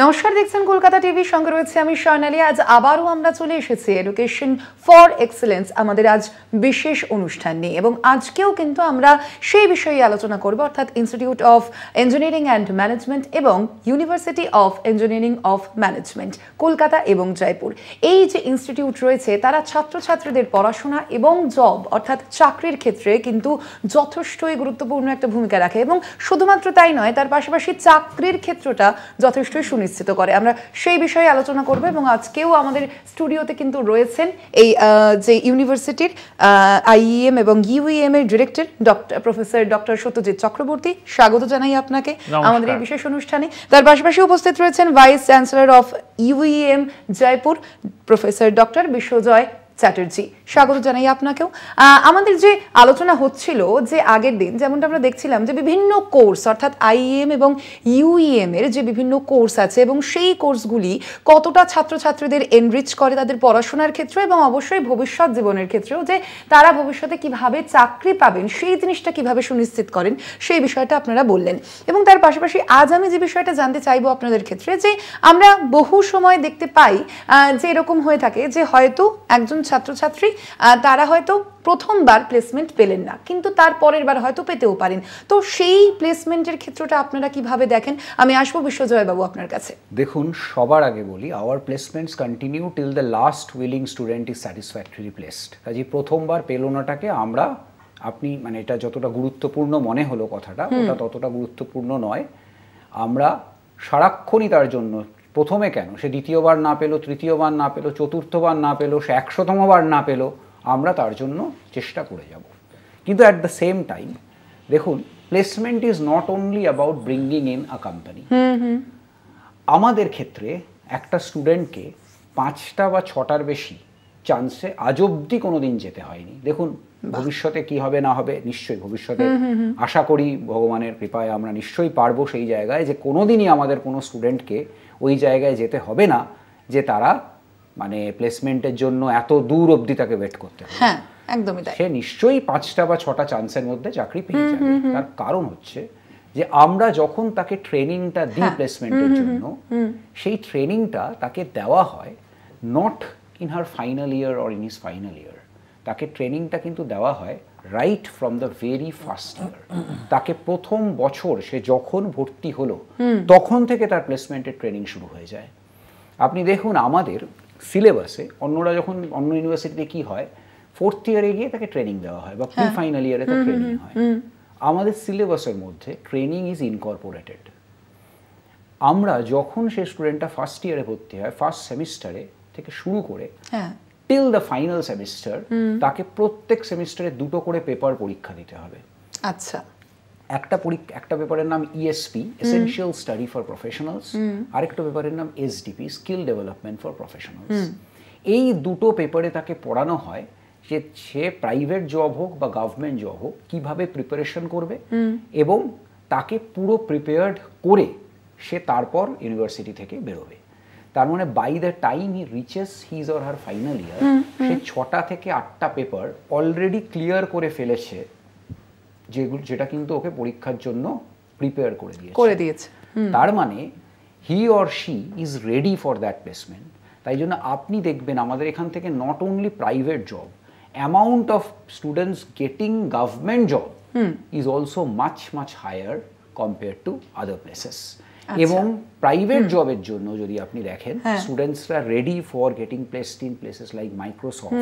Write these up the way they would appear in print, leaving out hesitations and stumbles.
নমস্কার, দেখছেন কলকাতা টিভি, সঙ্গে রয়েছে আমি স্বর্ণালী। আজ আবারও আমরা চলে এসেছি এডুকেশন ফর এক্সেলেন্স আমাদের আজ বিশেষ অনুষ্ঠান নিয়ে, এবং আজকেও কিন্তু আমরা সেই বিষয়ে আলোচনা করব, অর্থাৎ institute of engineering and management এবং university of engineering of management Kolkata এবং জয়পুর। এই যে ইনস্টিটিউট রয়েছে তারা ছাত্রছাত্রীদের পড়াশোনা এবং জব অর্থাৎ চাকরির ক্ষেত্রে কিন্তু যথেষ্টই গুরুত্বপূর্ণ একটা ভূমিকা রাখে, এবং শুধুমাত্র তাই নয়, তার পাশাপাশি চাকরির ক্ষেত্রটা যথেষ্টই সুনিশ্চিত করে। আমরা সেই বিষয়ে আলোচনা করব, এবং আজকেও আমাদের স্টুডিওতে কিন্তু রয়েছেন এই যে ইউনিভার্সিটির আইইএম এবং ইউইএম এর director professor doctor Satyajit Chakraborty. স্বাগত জানাই আপনাকে আমাদের এই বিশেষ অনুষ্ঠানে। তার পাশাপাশি উপস্থিত রয়েছেন vice chancellor of UEM Jaipur professor doctor Biswajoy Chatterjee. স্বাগত জানাই আপনাকেও। আমাদের যে আলোচনা হচ্ছিল যে আগের দিন যেমনটা আমরা দেখছিলাম যে বিভিন্ন কোর্স অর্থাৎ আইইএম এবং ইউইএম এর যে বিভিন্ন কোর্স আছে, এবং সেই কোর্সগুলি কতটা ছাত্রছাত্রীদের এনরিচ করে তাদের পড়াশোনার ক্ষেত্রে, এবং অবশ্যই ভবিষ্যৎ জীবনের ক্ষেত্রেও যে তারা ভবিষ্যতে কিভাবে চাকরি পাবেন সেই জিনিসটা কিভাবে সুনিশ্চিত করেন সেই বিষয়টা আপনারা বললেন। এবং তার পাশাপাশি আজ আমি যে বিষয়টা জানতে চাইবো আপনাদের ক্ষেত্রে, যে আমরা বহু সময় দেখতে পাই যে এরকম হয়ে থাকে যে হয়তো একজন ছাত্রছাত্রী তারা হয়তো প্রথমবার প্লেসমেন্ট পেলেন না, কিন্তু তার পরের বার হয়তো পেতেও পারেন। তো সেই প্লেসমেন্টের ক্ষেত্রটা আপনারা কিভাবে দেখেন? আমি আসবো বিশ্বজয় বাবু আপনার কাছে। দেখুন, সবার আগে বলি, our placements continue till the last willing student is satisfactory placed. কাজে প্রথমবার পেল নাটাকে আমরা, আপনি মানে এটা যতটা গুরুত্বপূর্ণ মনে হলো কথাটা, ওটা ততটা গুরুত্বপূর্ণ নয়। আমরা সারাক্ষণই তার জন্য, প্রথমে কেন, সে দ্বিতীয়বার না পেলো, তৃতীয়বার না পেলো, চতুর্থবার না পেলো, সে 100তমবার না পেলো, আমরা তার জন্য চেষ্টা করে যাব। কিন্তু অ্যাট দ্য সেম টাইম দেখুন, placement is not only about bringing in a company. আমাদের ক্ষেত্রে একটা স্টুডেন্টকে 5টা বা 6টার বেশি চান্সে আজ অবধি কোনো দিন যেতে হয়নি। দেখুন ভবিষ্যতে কি হবে না হবে, নিশ্চয়ই ভবিষ্যতে আশা করি ভগবানের কৃপায় আমরা নিশ্চয়ই পারবো সেই জায়গায়, যে কোনো দিনই আমাদের কোনো স্টুডেন্টকে ওই জায়গায় যেতে হবে না যে তারা মানে প্লেসমেন্টের জন্য এত দূর অবধি তাকে ওয়েট করতে হবে। হ্যাঁ, একদমই তাই। সে নিশ্চয়ই 5টা বা 6টা চান্সের মধ্যে চাকরি পেয়ে যাবে। তার কারণ হচ্ছে যে আমরা যখন তাকে ট্রেনিংটা দিই প্লেসমেন্টের জন্য, সেই ট্রেনিংটা তাকে দেওয়া হয় not in her final year or in his final year. তাকে ট্রেনিংটা কিন্তু দেওয়া হয় right from the very first year. তাকে প্রথম বছর সে যখন ভর্তি হলো তখন থেকে তার প্লেসমেন্টের ট্রেনিং শুরু হয়ে যায়। আপনি দেখুন আমাদের সিলেবাসে, অন্যরা যখন অন্য ইউনিভার্সিটিতে কি হয়, 4th ইয়ারে গিয়ে তাকে ট্রেনিং দেওয়া হয় বা প্রি ফাইনাল ইয়ারে তার ট্রেনিং হয়। আমাদের সিলেবাসের মধ্যে ট্রেনিং ইজ ইনকর্পোরেটেড। আমরা যখন সেই স্টুডেন্টটা ফার্স্ট ইয়ারে ভর্তি হয়, ফার্স্ট সেমিস্টারে থেকে শুরু করে টিল দ্য ফাইনাল সেমিস্টার, তাকে প্রত্যেক সেমিস্টারে 2টো করে পেপার পরীক্ষা দিতে হবে। আচ্ছা, একটা পেপারের নাম ESP, essential study for professionals, আরেকটা পেপারের নাম SDP, skill development for professionals. এই 2টো পেপারে তাকে পড়ানো হয় যে সে প্রাইভেট জব হোক বা গভর্নমেন্ট জব হোক কিভাবে প্রিপারেশন করবে, এবং তাকে পুরো প্রিপেয়ার্ড করে সে তারপর ইউনিভার্সিটি থেকে বেরোবে। তার মানে by the time he reaches his or her final year, সে 6টা থেকে 8টা পেপার অলরেডি ক্লিয়ার করে ফেলেছে, যেটা কিন্তু ওকে পরীক্ষার জন্য প্রিপেয়ার করে দিয়েছে। তার মানে he or she is ready for that placement. তাই জন্য আপনি দেখবেন আমাদের এখান থেকে not only private job, amount of students getting government job is also much much higher compare to other places. এবং প্রাইভেট জবের জন্য যদি আপনি দেখেন, স্টুডেন্টসরা ready for getting placed in places like Microsoft,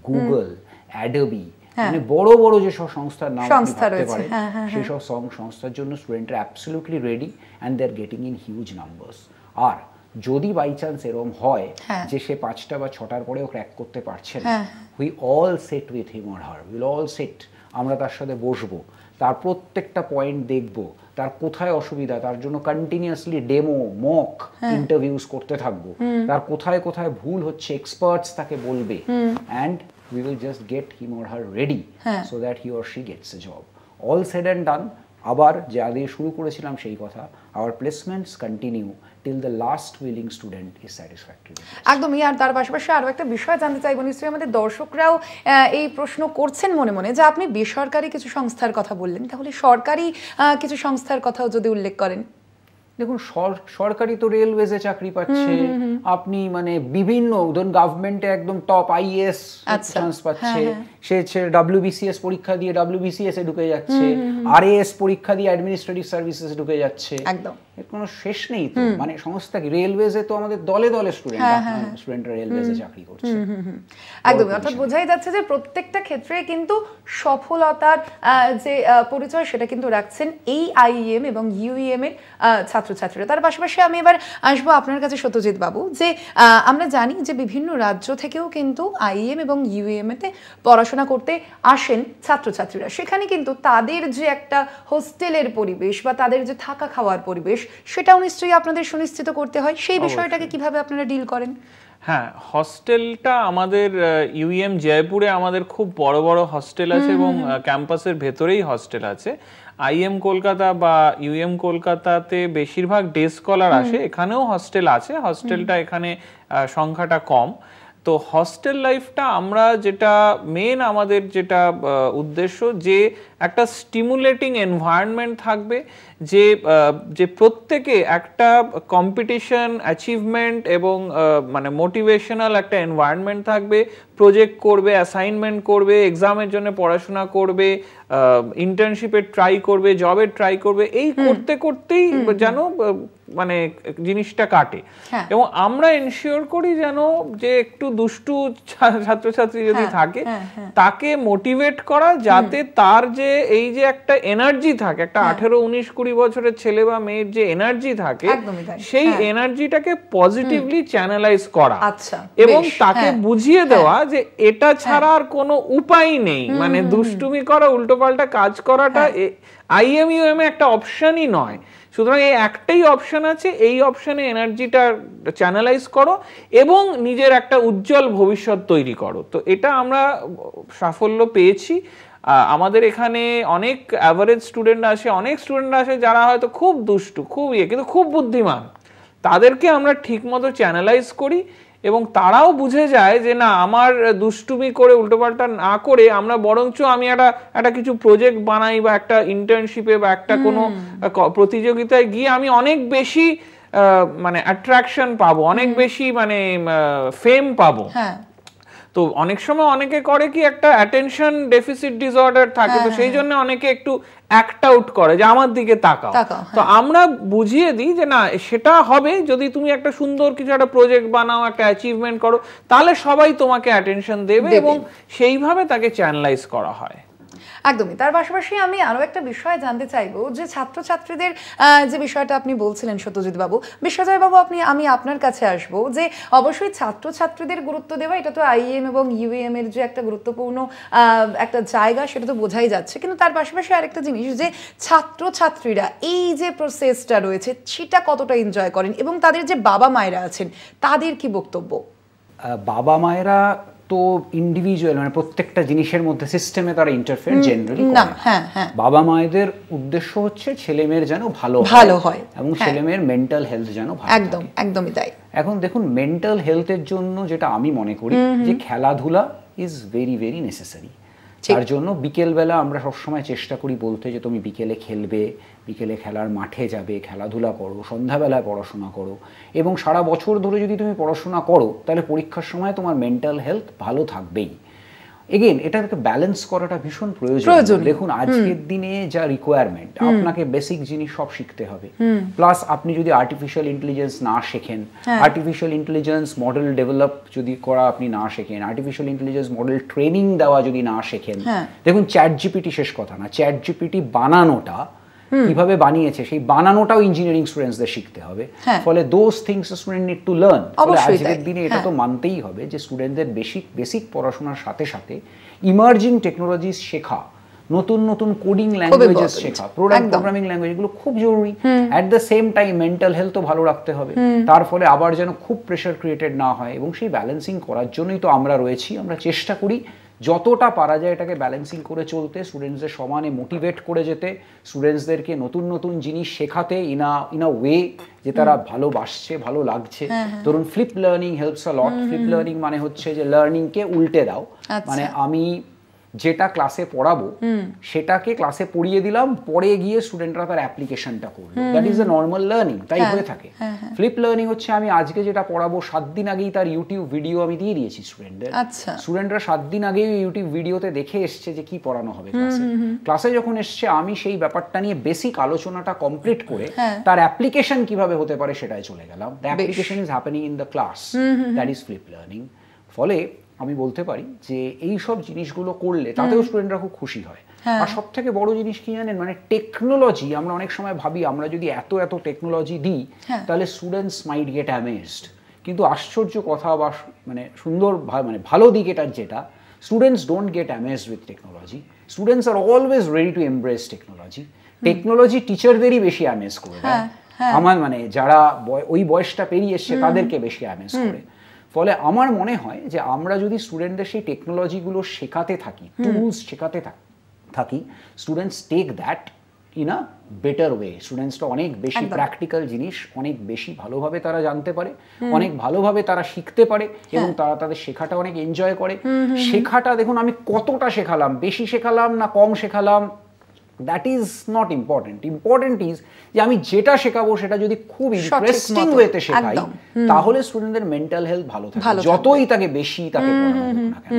Google, Adobe, মানে বড় বড় যেসব সংস্থার নাম আপনি ভাবতে পারেন, সেসব সংস্থার জন্য স্টুডেন্টরা absolutely ready and they are getting in huge numbers. আর যদি বাই চান্স এরকম হয় যে সে 5টা বা 6টার পরেও ক্র্যাক করতে পারছে না, we all set with him or her, will all set, আমরা তার সাথে বসবো, তার প্রত্যেকটা পয়েন্ট দেখবো, তার কোথায় অসুবিধা, তার জন্য কন্টিনিউয়াসলি ডেমো মক ইন্টারভিউজ করতে থাকবো, তার কোথায় কোথায় ভুল হচ্ছে এক্সপার্টস তাকে বলবে, and we will just get him or her ready so that he or she gets a job. All said and done, আবার যা দিয়ে শুরু করেছিলাম সেই কথা, our placements continue till the last willing student is satisfactory. একদমই। আর তার পাশাপাশি আরও একটা বিষয় জানতে চাইবো, নিশ্চয়ই আমাদের দর্শকরাও এই প্রশ্ন করছেন মনে মনে, যে আপনি বেসরকারি কিছু সংস্থার কথা বললেন, তাহলে সরকারি কিছু সংস্থার কথাও যদি উল্লেখ করেন। দেখুন সরকারি তো রেলওয়েজে চাকরি পাচ্ছে, আপনি মানে বিভিন্ন ধরুন গভর্নমেন্টে একদম টপ আইএএস চান্স পাচ্ছে, সে WBCS পরীক্ষা দিয়ে WBCS এ ঢুকে যাচ্ছে, RAS পরীক্ষা দিয়ে অ্যাডমিনিস্ট্রেটিভ সার্ভিসেস ঢুকে যাচ্ছে, একদম এর কোনো শেষ নেই তো। মানে সংস্থা কি, রেলওয়েজে তো আমাদের দলে দলে স্টুডেন্টরা রেলওয়েজে চাকরি করছে। একদম, অর্থাৎ বোঝাই যাচ্ছে যে প্রত্যেকটা ক্ষেত্রে কিন্তু সফলতার যে পরিচয় সেটা কিন্তু রাখছেন এই IEM এবং UEM এর ছাত্রছাত্রীরা। তার পাশাপাশি আমি এবার আসবো আপনার কাছে সত্যজিৎ বাবু, যে আমরা জানি যে বিভিন্ন রাজ্য থেকেও কিন্তু IEM এবং UEM এতে পড়াশোনা করতে আসেন ছাত্রছাত্রীরা। সেখানে কিন্তু তাদের যে একটা হোস্টেলের পরিবেশ বা তাদের যে থাকা খাওয়ার পরিবেশ সেটাও নিশ্চয়ই আপনাদের সুনিশ্চিত করতে হয়। সেই বিষয়টাকে কিভাবে আপনারা ডিল করেন? হ্যাঁ, হস্টেলটা আমাদের UEM জয়পুরে আমাদের খুব বড় বড় হস্টেল আছে এবং ক্যাম্পাসের ভেতরেই হস্টেল আছে। IEM কলকাতা বা UEM কলকাতাতে বেশিরভাগ ডে স্কলার আসে, এখানেও হস্টেল আছে, হস্টেলটা এখানে সংখ্যাটা কম। তো হস্টেল লাইফটা আমরা যেটা মেন আমাদের যেটা উদ্দেশ্য, যে একটা স্টিমুলেটিং এনভায়রনমেন্ট থাকবে, যে প্রত্যেকে একটা কম্পিটিশন, অ্যাচিভমেন্ট এবং মানে মোটিভেশনাল একটা এনভায়রনমেন্ট থাকবে, প্রজেক্ট করবে, অ্যাসাইনমেন্ট করবে, এক্সামের জন্য পড়াশোনা করবে, ইন্টার্নশিপের ট্রাই করবে, জবের ট্রাই করবে, এই করতে করতেই যেন মানে জিনিসটা কাটে। এবং আমরা এনশিওর করি যেন যে একটু দুষ্টু ছাত্রছাত্রী যদি থাকে তাকে মোটিভেট করা, যাতে তার যে এই যে একটা এনার্জি থাকে, একটা 18, 19, 20 বছরের ছেলে বা মেয়ের যে এনার্জি থাকে, সেই এনার্জিটাকে পজিটিভলি চ্যানেলাইজ করা এবং তাকে বুঝিয়ে দেওয়া যে এটা ছাড়া আর কোনো উপায় নেই। মানে দুষ্টুমি করা, উল্টোপাল্টা কাজ করাটা IEM UEM একটা অপশনই নয়। সুতরাং এই একটাই অপশন আছে, এই অপশনে এনার্জিটা চ্যানেলাইজ করো এবং নিজের একটা উজ্জ্বল ভবিষ্যৎ তৈরি করো। তো এটা আমরা সাফল্য পেয়েছি। আমাদের এখানে অনেক অ্যাভারেজ স্টুডেন্ট আসে, অনেক স্টুডেন্ট আসে যারা হয়তো খুব দুষ্টু, খুব কিন্তু খুব বুদ্ধিমান, তাদেরকে আমরা ঠিকমতো চ্যানেলাইজ করি এবং তারাও বুঝে যায় যে না, আমার দুষ্টুমি করে উল্টোপাল্টা না করে আমরা বরঞ্চ আমি একটা কিছু প্রজেক্ট বানাই বা একটা ইন্টার্নশিপে বা একটা কোনো প্রতিযোগিতায় গিয়ে আমি অনেক বেশি মানে অ্যাট্রাকশন পাবো, অনেক বেশি মানে ফেম পাবো। তো অনেক সময় অনেকে করে কি, একটা অ্যাটেনশন ডেফিসিট ডিসঅর্ডার থাকে, তো সেই জন্য অনেকে একটু অ্যাক্ট আউট করে যে আমার দিকে তাকাও। তো আমরা বুঝিয়ে দিই যে না, সেটা হবে যদি তুমি একটা সুন্দর কিছু একটা প্রজেক্ট বানাও, একটা অ্যাচিভমেন্ট করো, তাহলে সবাই তোমাকে অ্যাটেনশন দেবে এবং সেইভাবে তাকে চ্যানেলাইজ করা হয়। একদমই। তার পাশাপাশি আমি আরো একটা বিষয় জানতে চাইবো, যে ছাত্রছাত্রীদের যে বিষয়টা আপনি বলছিলেন সত্যজিৎ বাবু, বিশ্বজয় বাবু, আমি আপনার কাছে আসবো, যে অবশ্যই ছাত্রছাত্রীদের গুরুত্ব দেওয়া, এটা তো IEM এবং UEM এর যে একটা গুরুত্বপূর্ণ একটা জায়গা, সেটা তো বোঝাই যাচ্ছে। কিন্তু তার পাশাপাশি আরেকটা জিনিস, যে ছাত্রছাত্রীরা এই যে প্রসেসটা রয়েছে সেটা কতটা এনজয় করেন এবং তাদের যে বাবা মায়েরা আছেন তাদের কি বক্তব্য? বাবা মায়েরা তো ইন্ডিভিজুয়াল, মানে প্রত্যেকটা জিনিসের মধ্যে সিস্টেমে তারা ইন্টারফেয়ার জেনারেলি করে না। বাবা মায়েদের উদ্দেশ্য হচ্ছে ছেলে মেয়ের যেন ভালো হয় এবং ছেলে মেয়ের মেন্টাল হেলথ যেন ভালো থাকে। একদমই তাই। এখন দেখুন, মেন্টাল হেলথের জন্য যেটা আমি মনে করি যে খেলাধুলা ইজ ভেরি ভেরি নেসেসারি। তার জন্য বিকেলবেলা আমরা সবসময় চেষ্টা করি বলতে যে তুমি বিকেলে খেলবে, বিকেলে খেলার মাঠে যাবে, খেলাধুলা করো, সন্ধ্যাবেলায় পড়াশোনা করো, এবং সারা বছর ধরে যদি তুমি পড়াশোনা করো তাহলে পরীক্ষার সময় তোমার মেন্টাল হেলথ ভালো থাকবেই। এগেন এটাকে ব্যালেন্স করাটা ভীষণ প্রয়োজন। দেখুন, আজকের দিনে যা রিকোয়ারমেন্ট, আপনাকে বেসিক জিনিস সব শিখতে হবে। প্লাস আপনি যদি আর্টিফিশিয়াল ইন্টেলিজেন্স না শেখেন, আর্টিফিশিয়াল ইন্টেলিজেন্স মডেল ডেভেলপ যদি করা আপনি না শেখেন, আর্টিফিশিয়াল ইন্টেলিজেন্স মডেল ট্রেনিং দেওয়া যদি না শেখেন, দেখুন ChatGPT শেষ কথা না, ChatGPT বানানোটা কিভাবে বানিয়েছে সেই বানানোটাও ইঞ্জিনিয়ারিং স্টুডেন্টসদের শিখতে হবে। ফলে those things student need to learn. আজকের দিনে এটা তো মানতেই হবে যে স্টুডেন্টদের বেসিক পড়াশোনার সাথে সাথে ইমার্জিং টেকনোলজিস শেখা, নতুন নতুন কোডিং ল্যাঙ্গুয়েজেস শেখা, প্রোগ্রামিং ল্যাঙ্গুয়েজ, এগুলো খুব জরুরি। At the same time mental হেলথও ভালো রাখতে হবে, তার ফলে আবার যেন খুব প্রেশার ক্রিয়েটেড না হয়। এবং সেই ব্যালেন্সিং করার জন্যই তো আমরা রয়েছি। আমরা চেষ্টা করি যতটা পারা যায় এটাকে ব্যালেন্সিং করে চলতে, স্টুডেন্টসদের সমানে মোটিভেট করে যেতে, স্টুডেন্টসদেরকে নতুন নতুন জিনিস শেখাতে ইন আ ওয়ে যে তারা ভালোবাসছে, ভালো লাগছে। ধরুন ফ্লিপ লার্নিং হেল্পস আ লট। ফ্লিপ লার্নিং মানে হচ্ছে যে লার্নিংকে উল্টে দাও, মানে আমি যেটা ক্লাসে পড়াবো সেটাকে ক্লাসে পড়িয়ে দিলাম, পরে গিয়ে স্টুডেন্টরা তার অ্যাপ্লিকেশনটা করলো। That is a normal learning, তাই হয়ে থাকে। ফ্লিপ লার্নিং হচ্ছে আমি আজকে যেটা পড়াবো 7 দিন আগেই তার ইউটিউব ভিডিও আমি দিয়ে দিয়েছি স্টুডেন্টদের। স্টুডেন্টরা 7 দিন আগেই ইউটিউব ভিডিওতে দেখে এসছে যে কি পড়ানো হবে ক্লাসে। ক্লাসে যখন এসছে আমি সেই ব্যাপারটা নিয়ে বেসিক আলোচনাটা কমপ্লিট করে তার অ্যাপ্লিকেশন কিভাবে হতে পারে সেটাই চলে গেলাম। The application is happening in the class, that is flip learning. ফলে আমি বলতে পারি যে এই সব জিনিসগুলো করলে তাতেও স্টুডেন্টরা খুব খুশি হয়। আর সব থেকে বড় জিনিস কি জানেন, মানে টেকনোলজি, আমরা অনেক সময় ভাবি আমরা যদি এত এত টেকনোলজি দিই তাহলে স্টুডেন্টস মাইট গেট অ্যামেজড, কিন্তু আশ্চর্য কথা বা মানে সুন্দর মানে ভালো দিক এটার যেটা, students don't get amazed with technology, students are always ready to embrace technology. Technology টিচারদেরই বেশি অ্যামেজ করে দেয়, আমার মানে যারা ওই বয়সটা পেরিয়ে এসছে তাদেরকে বেশি অ্যামেজ করে। ফলে আমার মনে হয় যে আমরা যদি স্টুডেন্টদের সেই টেকনোলজিগুলো শেখাতে থাকি, টুলস শেখাতে থাকি, students take that in a better way. স্টুডেন্টসটা অনেক বেশি প্র্যাকটিক্যাল জিনিস অনেক বেশি ভালোভাবে তারা জানতে পারে, অনেক ভালোভাবে তারা শিখতে পারে এবং তারা তাদের শেখাটা অনেক এনজয় করে। শেখাটা দেখুন আমি কতটা শেখালাম, বেশি শেখালাম না কম শেখালাম, that is not important. Important is যে আমি যেটা শেখাবো সেটা যদি খুব ইন্টারেস্টিং ওয়েতে শেখাই তাহলে স্টুডেন্টদের মেন্টাল হেলথ ভালো থাকে, যতই তাকে বেশি তাকে পড়ানো হোক না কেন।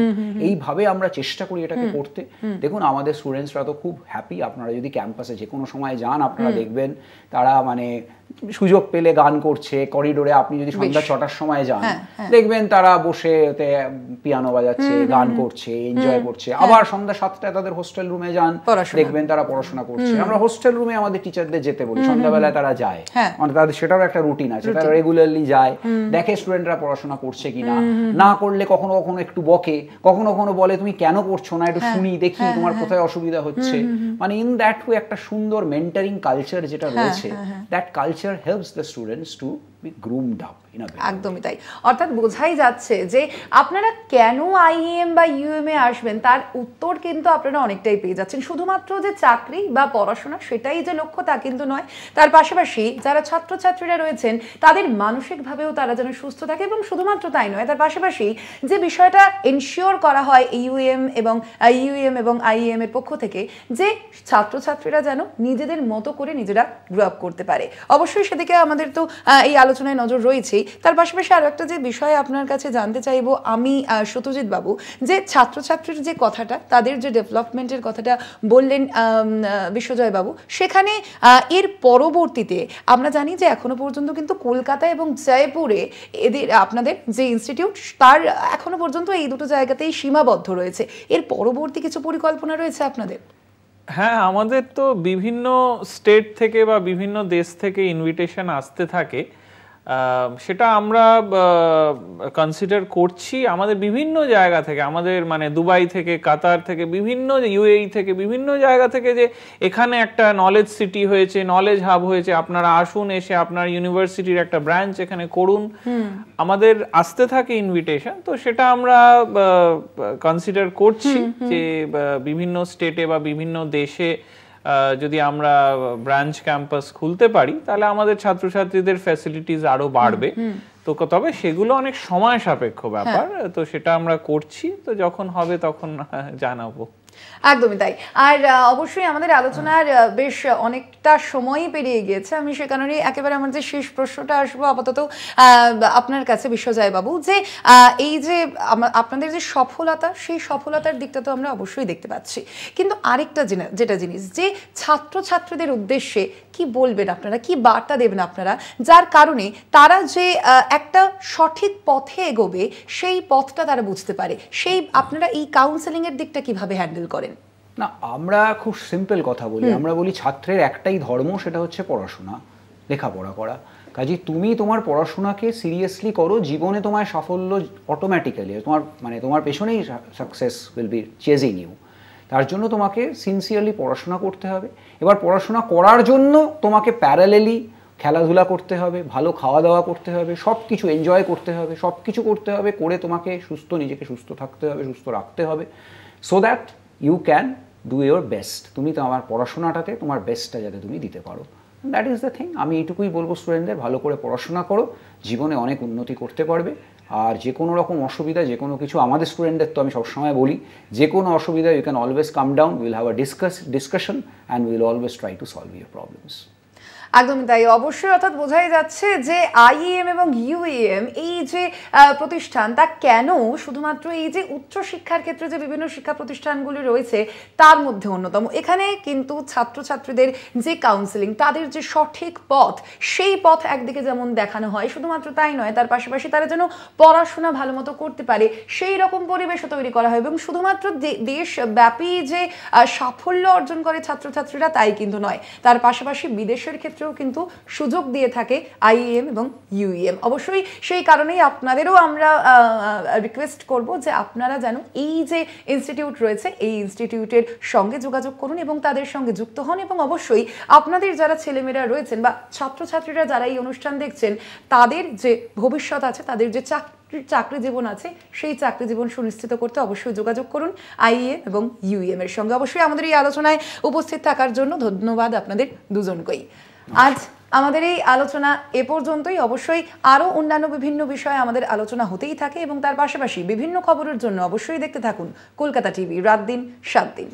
এইভাবে আমরা চেষ্টা করি এটাকে করতে। দেখুন আমাদের স্টুডেন্টসরা তো খুব হ্যাপি। আপনারা যদি ক্যাম্পাসে যে কোনো সময় যান আপনারা দেখবেন তারা মানে সুযোগ পেলে গান করছে করিডোরে। আপনি যদি সন্ধ্যা 6টার সময় যান দেখবেন তারা বসে পিয়ানো বাজাচ্ছে, গান করছে, এনজয় করছে। আবার সন্ধ্যা 7টায় তাদের হোস্টেল রুমে যান, দেখবেন তারা পড়াশোনা করছে। আমরা হোস্টেল রুমে আমাদের টিচারদের যেতে বলি, সন্ধ্যাবেলায় তারা যায়, মানে তাদের সেটারও একটা রুটিন আছে, তারা রেগুলারলি যায়, দেখে স্টুডেন্টরা পড়াশোনা করছে কিনা, না করলে কখনো কখনো একটু বকে, কখনো কখনো বলে তুমি কেন করছো না, একটু শুনি দেখি তোমার কোথায় অসুবিধা হচ্ছে। মানে ইন দ্যাট ওয়ে একটা সুন্দর মেন্টারিং কালচার যেটা রয়েছে, that culture helps the students to be groomed up in a way. একদমই তাই। অর্থাৎ বোঝাই যাচ্ছে যে আপনারা কেন আইএম বা ইউএম এ আসবেন তার উত্তর কিন্তু আপনারা অনেকটাই পেয়ে যাচ্ছেন। শুধুমাত্র যে চাকরি বা পড়াশোনা সেটাই যে লক্ষ্য তা কিন্তু নয়, তার পাশাপাশি যারা ছাত্রছাত্রীরা রয়েছেন তাদের মানসিকভাবেও তারা যেন সুস্থ থাকে, এবং শুধুমাত্র তাই নয়, তার পাশাপাশি যে বিষয়টা এনশিওর করা হয় ইউএম এবং আইএম এর পক্ষ থেকে যে ছাত্রছাত্রীরা যেন নিজেদের মতো করে নিজেরা গ্রো আপ করতে পারে। অবশ্যই সেদিকে আমাদের তো এই আলোচনায় নজর রয়েছেই। তার পাশাপাশি আরো একটা যে বিষয় আপনার কাছে জানতে চাইবো আমি সত্যজিৎ বাবু, যে ছাত্রছাত্রীর যে কথাটা, তাদের যে ডেভেলপমেন্টের কথাটা বললেন বিশ্বজয় বাবু, সেখানে এর পরবর্তীতে আমরা জানি যে এখনো পর্যন্ত কিন্তু কলকাতা এবং জয়পুরে এদের আপনাদের যে ইনস্টিটিউট তার এখনো পর্যন্ত এই দুটো জায়গাতেই সীমাবদ্ধ রয়েছে। এর পরবর্তী কিছু পরিকল্পনা রয়েছে আপনাদের? হ্যাঁ, আমাদের তো বিভিন্ন স্টেট থেকে বা বিভিন্ন দেশ থেকে ইনভিটেশন আসতে থাকে, সেটা আমরা কনসিডার করছি। আমাদের বিভিন্ন জায়গা থেকে, আমাদের মানে দুবাই থেকে, কাতার থেকে, বিভিন্ন ইউএই থেকে, বিভিন্ন জায়গা থেকে যে এখানে একটা নলেজ সিটি হয়েছে, নলেজ হাব হয়েছে, আপনারা আসুন, এসে আপনার ইউনিভার্সিটির একটা ব্রাঞ্চ এখানে করুন, আমাদের আসতে থাকে ইনভিটেশন। তো সেটা আমরা কনসিডার করছি যে বিভিন্ন স্টেটে বা বিভিন্ন দেশে যদি আমরা ব্রাঞ্চ ক্যাম্পাস খুলতে পারি তাহলে আমাদের ছাত্রছাত্রীদের ফ্যাসিলিটিস আরো বাড়বে। তো তবে সেগুলো অনেক সময় সাপেক্ষ ব্যাপার, তো সেটা আমরা করছি, তো যখন হবে তখন জানাবো। একদমই তাই। আর অবশ্যই আমাদের আলোচনার বেশ অনেকটা সময়ই পেরিয়ে গিয়েছে, আমি সে কারণে একেবারে আমার যে শেষ প্রশ্নটা আসবো আপাতত আপনার কাছে বিশ্বজয় বাবু, যে এই যে আপনাদের যে সফলতা, সেই সফলতার দিকটা তো আমরা অবশ্যই দেখতে পাচ্ছি, কিন্তু আরেকটা যেটা জিনিস যে ছাত্রছাত্রীদের উদ্দেশ্যে কি বলবেন আপনারা, কি বার্তা দেবেন আপনারা, যার কারণে তারা যে একটা সঠিক পথে এগোবে সেই পথটা তারা বুঝতে পারে, সেই আপনারা এই কাউন্সেলিং এর দিকটা কিভাবে হ্যান্ডেল করেন? না, আমরা খুব সিম্পল কথা বলি, আমরা বলি ছাত্রের একটাই ধর্ম, সেটা হচ্ছে পড়াশোনা, লেখাপড়া করা। কাজে তুমি তোমার পড়াশোনাকে সিরিয়াসলি করো, জীবনে তোমার সাফল্য অটোমেটিক্যালি তোমার পেছনেই success will be chasing you. তার জন্য তোমাকে সিনসিয়ারলি পড়াশোনা করতে হবে। এবার পড়াশোনা করার জন্য তোমাকে প্যারালেলি খেলাধুলা করতে হবে, ভালো খাওয়া দাওয়া করতে হবে, সব কিছু এনজয় করতে হবে, সব কিছু করতে হবে, করে তোমাকে নিজেকে সুস্থ থাকতে হবে, সুস্থ রাখতে হবে, so that you can do your best. তুমি তো আমার পড়াশোনাটাতে তোমার বেস্টটা যাতে তুমি দিতে পারো, দ্যাট ইজ দ্য থিং। আমি এইটুকুই বলবো স্টুডেন্টদের, ভালো করে পড়াশোনা করো, জীবনে অনেক উন্নতি করতে পারবে। আর যে কোনো রকম অসুবিধা, যে কোনো কিছু, আমাদের স্টুডেন্টদের তো আমি সবসময় বলি, যে কোনো অসুবিধা you can always come down, will have a discussion and will always try to solve your problems. একদমই তাই, অবশ্যই। অর্থাৎ বোঝাই যাচ্ছে যে আইএম এবং ইউএম এই যে প্রতিষ্ঠান, তা কেন শুধুমাত্র এই যে উচ্চশিক্ষার ক্ষেত্রে যে বিভিন্ন শিক্ষা প্রতিষ্ঠানগুলি রয়েছে তার মধ্যে অন্যতম। এখানে কিন্তু ছাত্রছাত্রীদের যে কাউন্সেলিং, তাদের যে সঠিক পথ, সেই পথ একদিকে যেমন দেখানো হয়, শুধুমাত্র তাই নয়, তার পাশাপাশি তারা যেন পড়াশোনা ভালো মতো করতে পারে সেই রকম পরিবেশও তৈরি করা হয়। এবং শুধুমাত্র দেশব্যাপী যে সাফল্য অর্জন করে ছাত্রছাত্রীরা তাই কিন্তু নয়, তার পাশাপাশি বিদেশের ক্ষেত্রে কিন্তু সুযোগ দিয়ে থাকে আইএম এবং ইউএম। অবশ্যই সেই কারণেই আপনাদেরও আমরা রিকোয়েস্ট করব যে আপনারা যেন এই যে ইনস্টিটিউট রয়েছে এই ইনস্টিটিউটের সঙ্গে যোগাযোগ করুন এবং তাদের সঙ্গে যুক্ত হন। এবং অবশ্যই আপনাদের যারা ছেলেমেয়েরা রয়েছেন বা ছাত্রছাত্রীরা যারা এই অনুষ্ঠান দেখছেন, তাদের যে ভবিষ্যৎ আছে, তাদের যে চাকরি জীবন আছে, সেই চাকরি জীবন সুনিশ্চিত করতে অবশ্যই যোগাযোগ করুন আইএম এবং ইউএম এর সঙ্গে। অবশ্যই আমাদের এই আলোচনায় উপস্থিত থাকার জন্য ধন্যবাদ আপনাদের দুজনকেই। আজ আমাদের এই আলোচনা এ পর্যন্তই। অবশ্যই আরও অন্যান্য বিভিন্ন বিষয়ে আমাদের আলোচনা হতেই থাকে এবং তার পাশাপাশি বিভিন্ন খবরের জন্য অবশ্যই দেখতে থাকুন কলকাতা টিভি, রাত দিন 7 দিন।